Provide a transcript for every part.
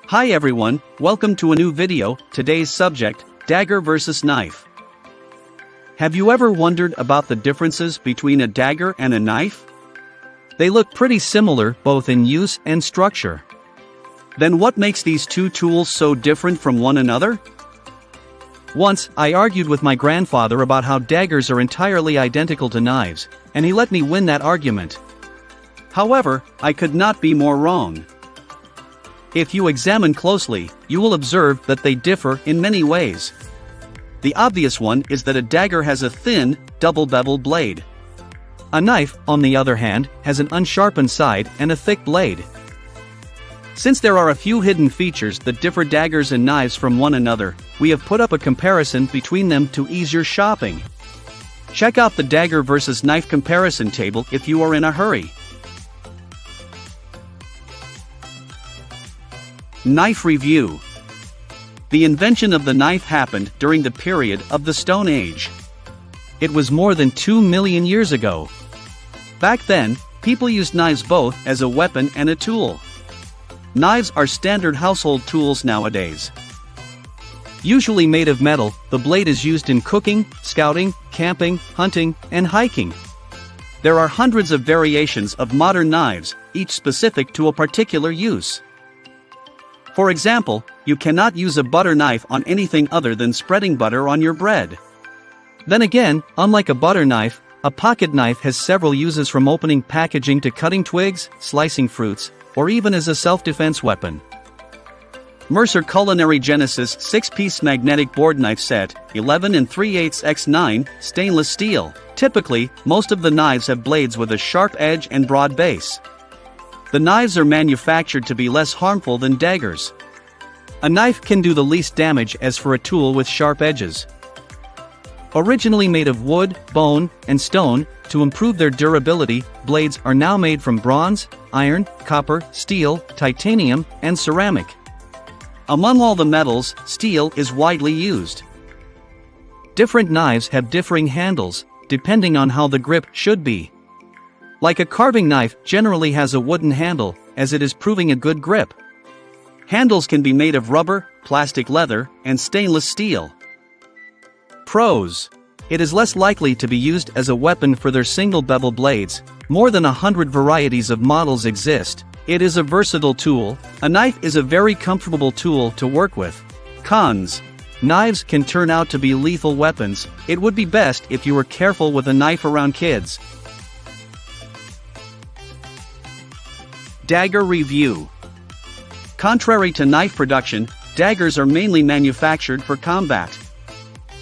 Hi everyone, welcome to a new video. Today's subject, Dagger vs Knife. Have you ever wondered about the differences between a dagger and a knife? They look pretty similar both in use and structure. Then what makes these two tools so different from one another? Once, I argued with my grandfather about how daggers are entirely identical to knives, and he let me win that argument. However, I could not be more wrong. If you examine closely, you will observe that they differ in many ways. The obvious one is that a dagger has a thin, double-beveled blade. A knife, on the other hand, has an unsharpened side and a thick blade. Since there are a few hidden features that differ daggers and knives from one another, we have put up a comparison between them to ease your shopping. Check out the dagger versus knife comparison table if you are in a hurry. Knife review. The invention of the knife happened during the period of the Stone Age. It was more than 2 million years ago. Back then, people used knives both as a weapon and a tool. Knives are standard household tools nowadays. Usually made of metal, the blade is used in cooking, scouting, camping, hunting, and hiking. There are hundreds of variations of modern knives, each specific to a particular use. For example, you cannot use a butter knife on anything other than spreading butter on your bread. Then again, unlike a butter knife, a pocket knife has several uses, from opening packaging to cutting twigs, slicing fruits, or even as a self-defense weapon. Mercer Culinary Genesis 6-piece magnetic board knife set, 11 3/8 x 9, stainless steel. Typically, most of the knives have blades with a sharp edge and broad base. The knives are manufactured to be less harmful than daggers. A knife can do the least damage as for a tool with sharp edges. Originally made of wood, bone, and stone, to improve their durability, blades are now made from bronze, iron, copper, steel, titanium, and ceramic. Among all the metals, steel is widely used. Different knives have differing handles, depending on how the grip should be. Like a carving knife generally has a wooden handle, as it is proving a good grip. Handles can be made of rubber, plastic leather, and stainless steel. Pros. It is less likely to be used as a weapon for their single bevel blades. More than 100 varieties of models exist. It is a versatile tool. A knife is a very comfortable tool to work with. Cons. Knives can turn out to be lethal weapons. It would be best if you were careful with a knife around kids. Dagger review. Contrary to knife production, daggers are mainly manufactured for combat.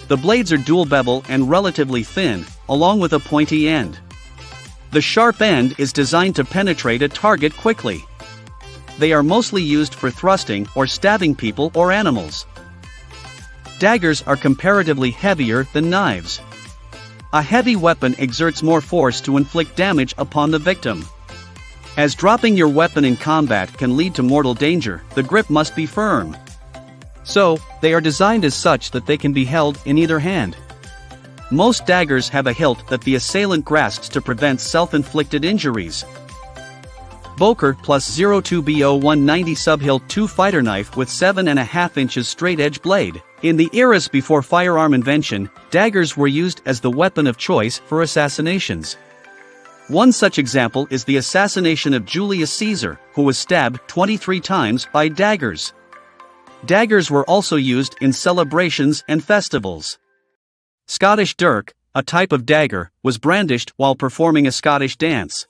The blades are dual bevel and relatively thin, along with a pointy end. The sharp end is designed to penetrate a target quickly. They are mostly used for thrusting or stabbing people or animals. Daggers are comparatively heavier than knives. A heavy weapon exerts more force to inflict damage upon the victim. As dropping your weapon in combat can lead to mortal danger, the grip must be firm. So, they are designed as such that they can be held in either hand. Most daggers have a hilt that the assailant grasps to prevent self-inflicted injuries. Boker Plus 02BO190 Subhilt 2 fighter knife with 7.5 inches straight edge blade. In the eras before firearm invention, daggers were used as the weapon of choice for assassinations. One such example is the assassination of Julius Caesar, who was stabbed 23 times by daggers. Daggers were also used in celebrations and festivals. Scottish dirk, a type of dagger, was brandished while performing a Scottish dance.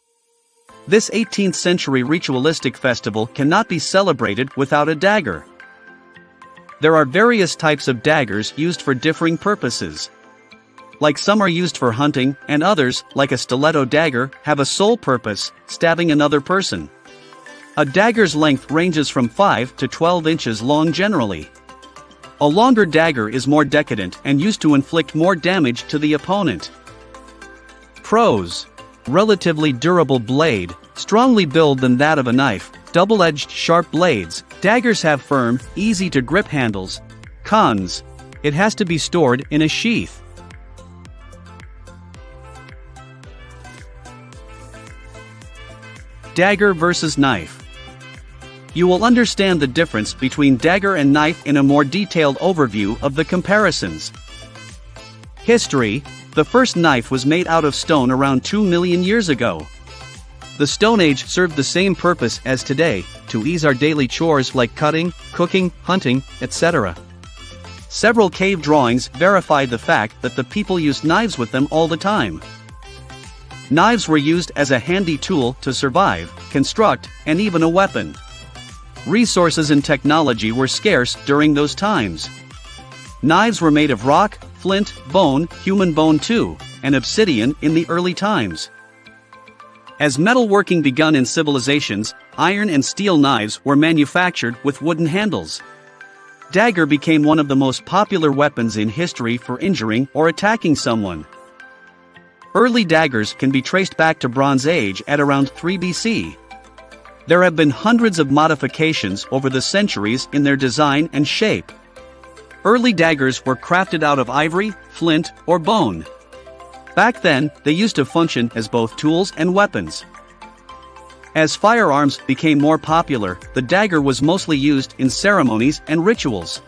This 18th century ritualistic festival cannot be celebrated without a dagger. There are various types of daggers used for differing purposes. Like some are used for hunting, and others, like a stiletto dagger, have a sole purpose, stabbing another person. A dagger's length ranges from 5 to 12 inches long generally. A longer dagger is more decadent and used to inflict more damage to the opponent. Pros. Relatively durable blade, strongly built than that of a knife, double-edged sharp blades. Daggers have firm, easy-to-grip handles. Cons. It has to be stored in a sheath. Dagger vs Knife. You will understand the difference between dagger and knife in a more detailed overview of the comparisons. History: the first knife was made out of stone around 2 million years ago. The Stone Age served the same purpose as today, to ease our daily chores like cutting, cooking, hunting, etc. Several cave drawings verify the fact that the people used knives with them all the time. Knives were used as a handy tool to survive, construct, and even a weapon. Resources and technology were scarce during those times. Knives were made of rock, flint, bone, human bone too, and obsidian in the early times. As metalworking begun in civilizations, iron and steel knives were manufactured with wooden handles. Dagger became one of the most popular weapons in history for injuring or attacking someone. Early daggers can be traced back to Bronze Age at around 3 BC. There have been hundreds of modifications over the centuries in their design and shape. Early daggers were crafted out of ivory, flint, or bone. Back then, they used to function as both tools and weapons. As firearms became more popular, the dagger was mostly used in ceremonies and rituals.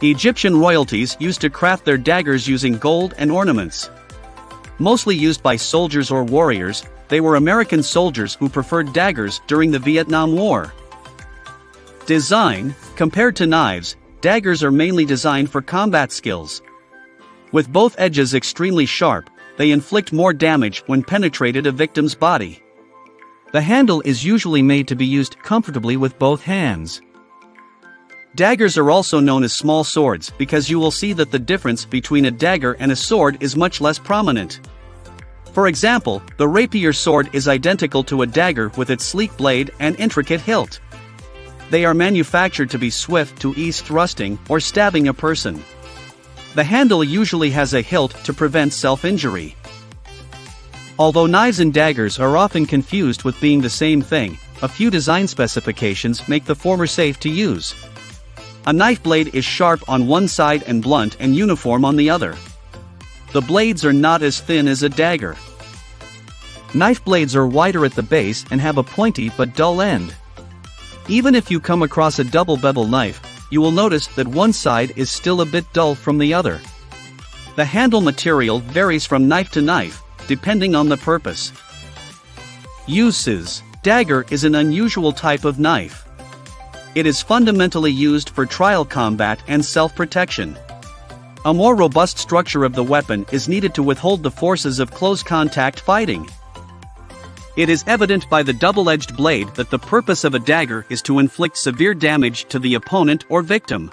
Egyptian royalties used to craft their daggers using gold and ornaments. Mostly used by soldiers or warriors, they were American soldiers who preferred daggers during the Vietnam War. Design: compared to knives, daggers are mainly designed for combat skills. With both edges extremely sharp, they inflict more damage when penetrated a victim's body. The handle is usually made to be used comfortably with both hands. Daggers are also known as small swords because you will see that the difference between a dagger and a sword is much less prominent. For example, the rapier sword is identical to a dagger with its sleek blade and intricate hilt. They are manufactured to be swift to ease thrusting or stabbing a person. The handle usually has a hilt to prevent self-injury. Although knives and daggers are often confused with being the same thing, a few design specifications make the former safe to use. A knife blade is sharp on one side and blunt and uniform on the other. The blades are not as thin as a dagger. Knife blades are wider at the base and have a pointy but dull end. Even if you come across a double bevel knife, you will notice that one side is still a bit dull from the other. The handle material varies from knife to knife, depending on the purpose. Uses: dagger is an unusual type of knife. It is fundamentally used for trial combat and self-protection. A more robust structure of the weapon is needed to withhold the forces of close contact fighting. It is evident by the double-edged blade that the purpose of a dagger is to inflict severe damage to the opponent or victim.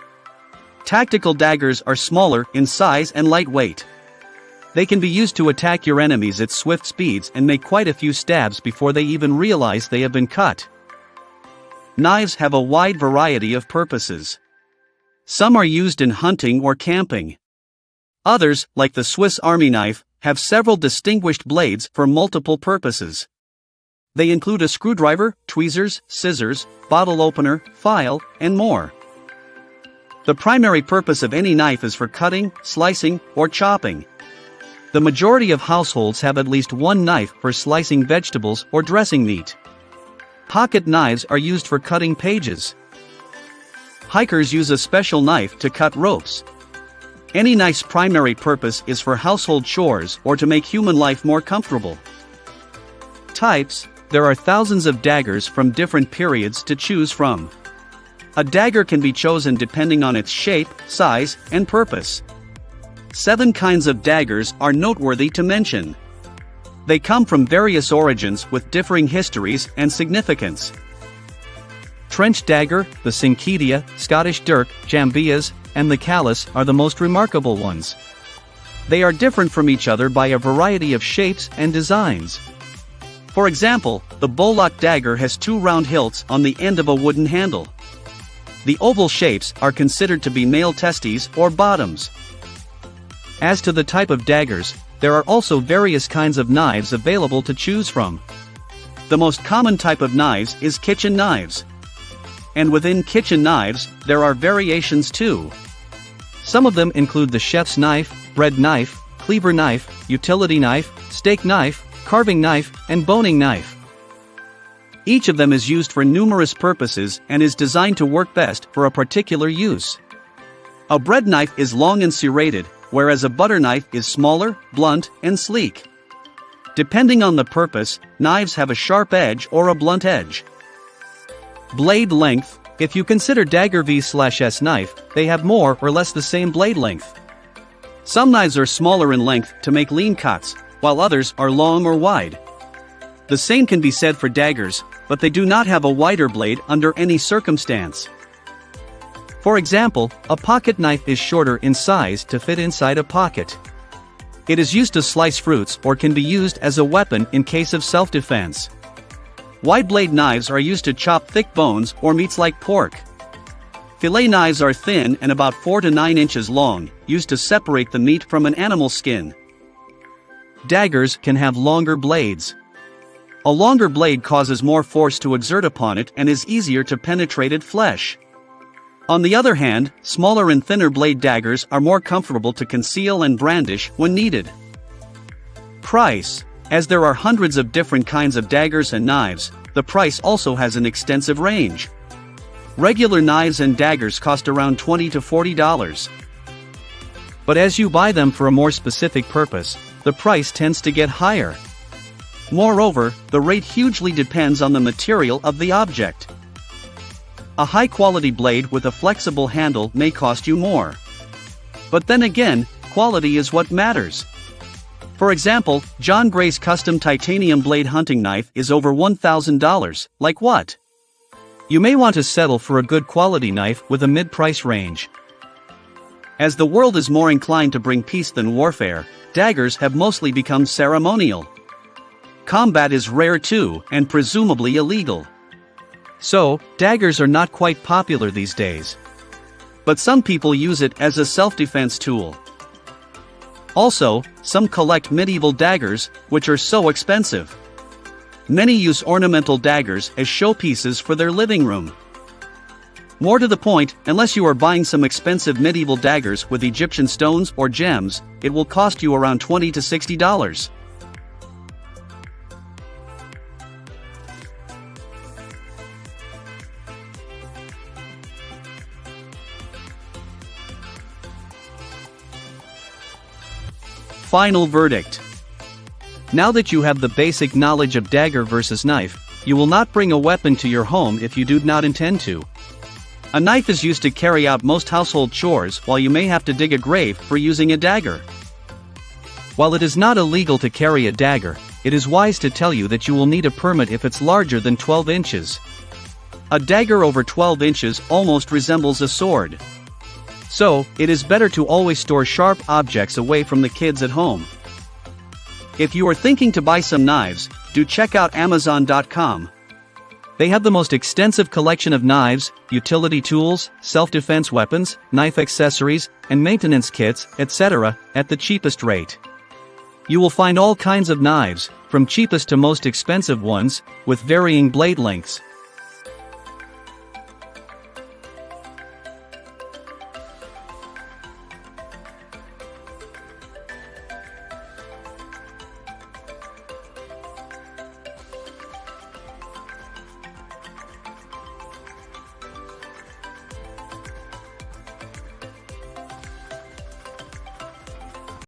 Tactical daggers are smaller in size and lightweight. They can be used to attack your enemies at swift speeds and make quite a few stabs before they even realize they have been cut. Knives have a wide variety of purposes. Some are used in hunting or camping. Others, like the Swiss Army knife, have several distinguished blades for multiple purposes. They include a screwdriver, tweezers, scissors, bottle opener, file, and more. The primary purpose of any knife is for cutting, slicing, or chopping. The majority of households have at least one knife for slicing vegetables or dressing meat. Pocket knives are used for cutting pages. Hikers use a special knife to cut ropes. Any knife's primary purpose is for household chores or to make human life more comfortable. Types: there are thousands of daggers from different periods to choose from. A dagger can be chosen depending on its shape, size, and purpose. 7 kinds of daggers are noteworthy to mention. They come from various origins with differing histories and significance. Trench dagger, the Cinquedia, Scottish dirk, Jambias, and the callus are the most remarkable ones. They are different from each other by a variety of shapes and designs. For example, the bowlock dagger has 2 round hilts on the end of a wooden handle. The oval shapes are considered to be male testes or bottoms. As to the type of daggers, there are also various kinds of knives available to choose from. The most common type of knives is kitchen knives. And within kitchen knives, there are variations too. Some of them include the chef's knife, bread knife, cleaver knife, utility knife, steak knife, carving knife, and boning knife. Each of them is used for numerous purposes and is designed to work best for a particular use. A bread knife is long and serrated, whereas a butter knife is smaller, blunt, and sleek. Depending on the purpose, knives have a sharp edge or a blunt edge. Blade length. If you consider Dagger Vs Knife, they have more or less the same blade length. Some knives are smaller in length to make lean cuts, while others are long or wide. The same can be said for daggers, but they do not have a wider blade under any circumstance. For example, a pocket knife is shorter in size to fit inside a pocket. It is used to slice fruits or can be used as a weapon in case of self-defense. Wide blade knives are used to chop thick bones or meats like pork. Fillet knives are thin and about 4 to 9 inches long, used to separate the meat from an animal's skin. Daggers can have longer blades. A longer blade causes more force to exert upon it and is easier to penetrate flesh. On the other hand, smaller and thinner blade daggers are more comfortable to conceal and brandish when needed. Price. As there are hundreds of different kinds of daggers and knives, the price also has an extensive range. Regular knives and daggers cost around $20 to $40. But as you buy them for a more specific purpose, the price tends to get higher. Moreover, the rate hugely depends on the material of the object. A high-quality blade with a flexible handle may cost you more. But then again, quality is what matters. For example, John Gray's custom titanium blade hunting knife is over $1,000, like what? You may want to settle for a good quality knife with a mid-price range. As the world is more inclined to bring peace than warfare, daggers have mostly become ceremonial. Combat is rare too, and presumably illegal. So, daggers are not quite popular these days. But some people use it as a self-defense tool. Also, some collect medieval daggers, which are so expensive. Many use ornamental daggers as showpieces for their living room. More to the point, unless you are buying some expensive medieval daggers with Egyptian stones or gems, it will cost you around $20 to $60. Final verdict. Now that you have the basic knowledge of Dagger vs Knife, you will not bring a weapon to your home if you do not intend to. A knife is used to carry out most household chores, while you may have to dig a grave for using a dagger. While it is not illegal to carry a dagger, it is wise to tell you that you will need a permit if it's larger than 12 inches. A dagger over 12 inches almost resembles a sword. So, it is better to always store sharp objects away from the kids at home. If you are thinking to buy some knives, do check out Amazon.com. They have the most extensive collection of knives, utility tools, self-defense weapons, knife accessories, and maintenance kits, etc., at the cheapest rate. You will find all kinds of knives, from cheapest to most expensive ones, with varying blade lengths.